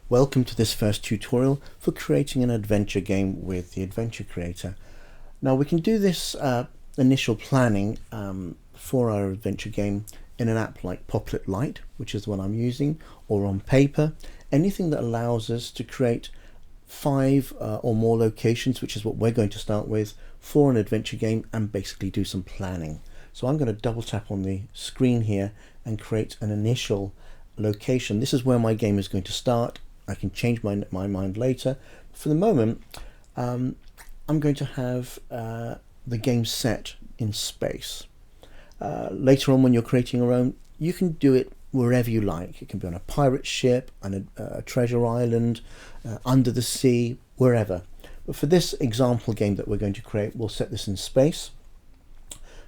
Welcome to this first tutorial for creating an adventure game with the Adventure Creator. Now we can do this initial planning for our adventure game in an app like Popplet Lite, which is the one I'm using, or on paper, anything that allows us to create 5 or more locations, which is what we're going to start with for an adventure game, and basically do some planning. So I'm going to double tap on the screen here and create an initial location. This is where my game is going to start. I can change my mind later. For the moment, I'm going to have the game set in space. Later on, when you're creating your own, you can do it wherever you like. It can be on a pirate ship, on a treasure island, under the sea, wherever. But for this example game that we're going to create, we'll set this in space.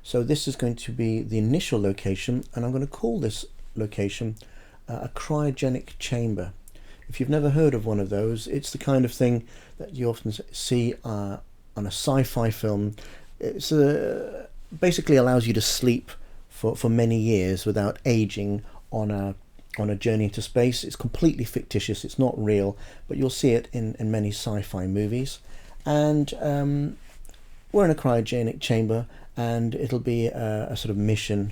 So this is going to be the initial location, and I'm going to call this location a cryogenic chamber. If you've never heard of one of those, it's the kind of thing that you often see on a sci-fi film. It's basically allows you to sleep for many years without aging on a journey into space. It's completely fictitious, it's not real, but you'll see it in many sci-fi movies. And we're in a cryogenic chamber, and it'll be a sort of mission,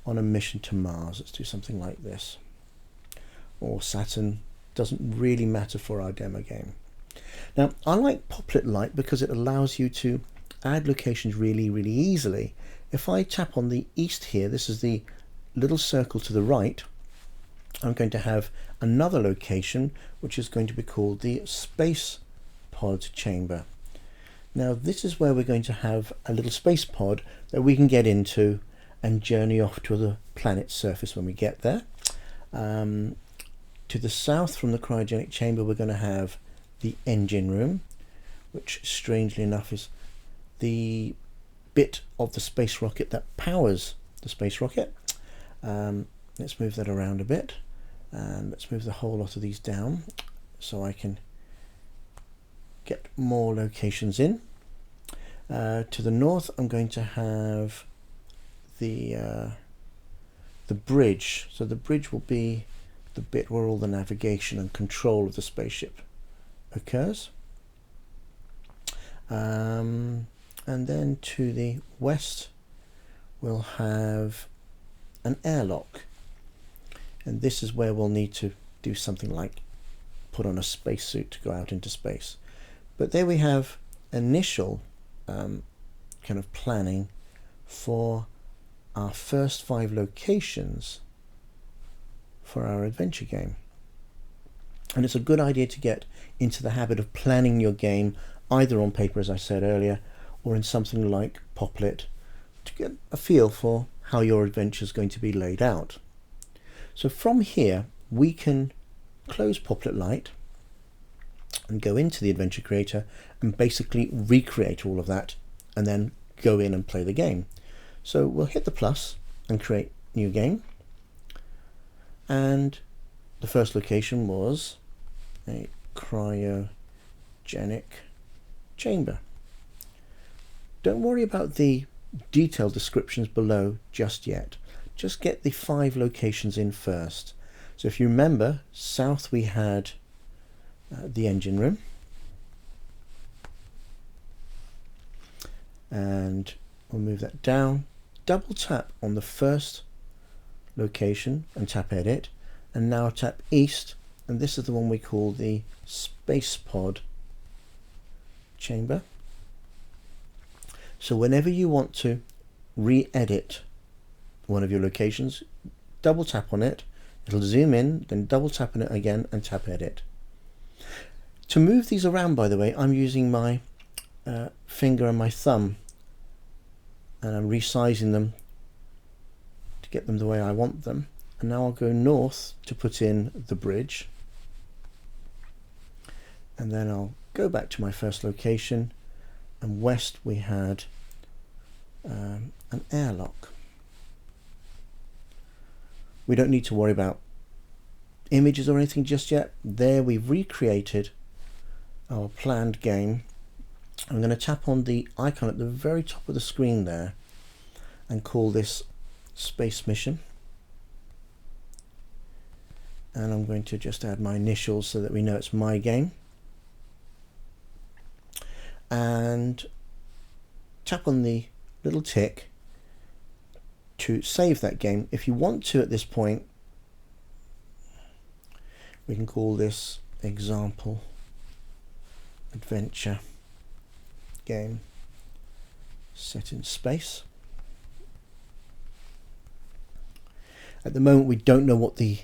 on a mission to Mars. Let's do something like this. Or Saturn, doesn't really matter for our demo game. Now I like Popplet Lite because it allows you to add locations really easily. If I tap on the east here, this is the little circle to the right, I'm going to have another location which is going to be called the space pod chamber. Now this is where we're going to have a little space pod that we can get into and journey off to the planet's surface when we get there. To the south from the cryogenic chamber, we're going to have the engine room, which strangely enough is the bit of the space rocket that powers the space rocket. Let's move that around a bit, and let's move the whole lot of these down so I can get more locations in. To the north, I'm going to have the bridge. So the bridge will be the bit where all the navigation and control of the spaceship occurs. And then to the west we'll have an airlock, and this is where we'll need to do something like put on a spacesuit to go out into space. But there we have initial kind of planning for our first 5 locations for our adventure game. And it's a good idea to get into the habit of planning your game either on paper, as I said earlier, or in something like Popplet, to get a feel for how your adventure is going to be laid out. So from here we can close Popplet Lite and go into the Adventure Creator and basically recreate all of that, and then go in and play the game. So we'll hit the plus and create new game. And the first location was a cryogenic chamber. Don't worry about the detailed descriptions below just yet. Just get the 5 locations in first. So if you remember, south we had the engine room, and we'll move that down. Double tap on the first location and tap edit, and now tap east, and this is the one we call the space pod chamber. So whenever you want to re-edit one of your locations, double tap on it, it'll zoom in, then double tap on it again and tap edit. To move these around, by the way, I'm using my finger and my thumb, and I'm resizing them to get them the way I want them. And now I'll go north to put in the bridge, and then I'll go back to my first location, and west we had an airlock. We don't need to worry about images or anything just yet. There we've recreated our planned game. I'm going to tap on the icon at the very top of the screen there and call this Space Mission. and I'm going to just add my initials so that we know it's my game, and tap on the little tick to save that game. If you want to, at this point, we can call this example adventure game set in space. At the moment we don't know what the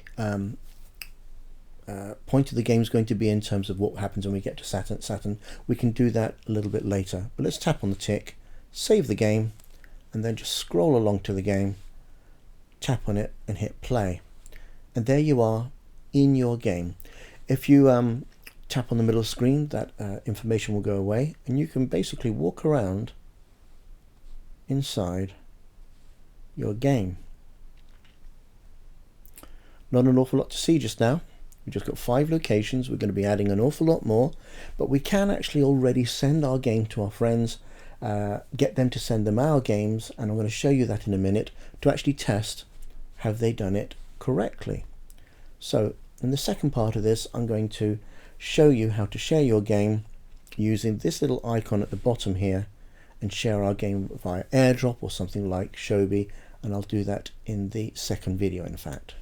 point of the game is going to be in terms of what happens when we get to Saturn. We can do that a little bit later, but let's tap on the tick, save the game, and then just scroll along to the game, tap on it and hit play, and there you are in your game. If you tap on the middle screen, that information will go away, and you can basically walk around inside your game. Not an awful lot to see just now. We've just got 5 locations. We're going to be adding an awful lot more, but we can actually already send our game to our friends, get them to send them our games, and I'm going to show you that in a minute to actually test have they done it correctly. So in the second part of this, I'm going to show you how to share your game using this little icon at the bottom here, and share our game via airdrop or something like Shobi, and I'll do that in the second video in fact.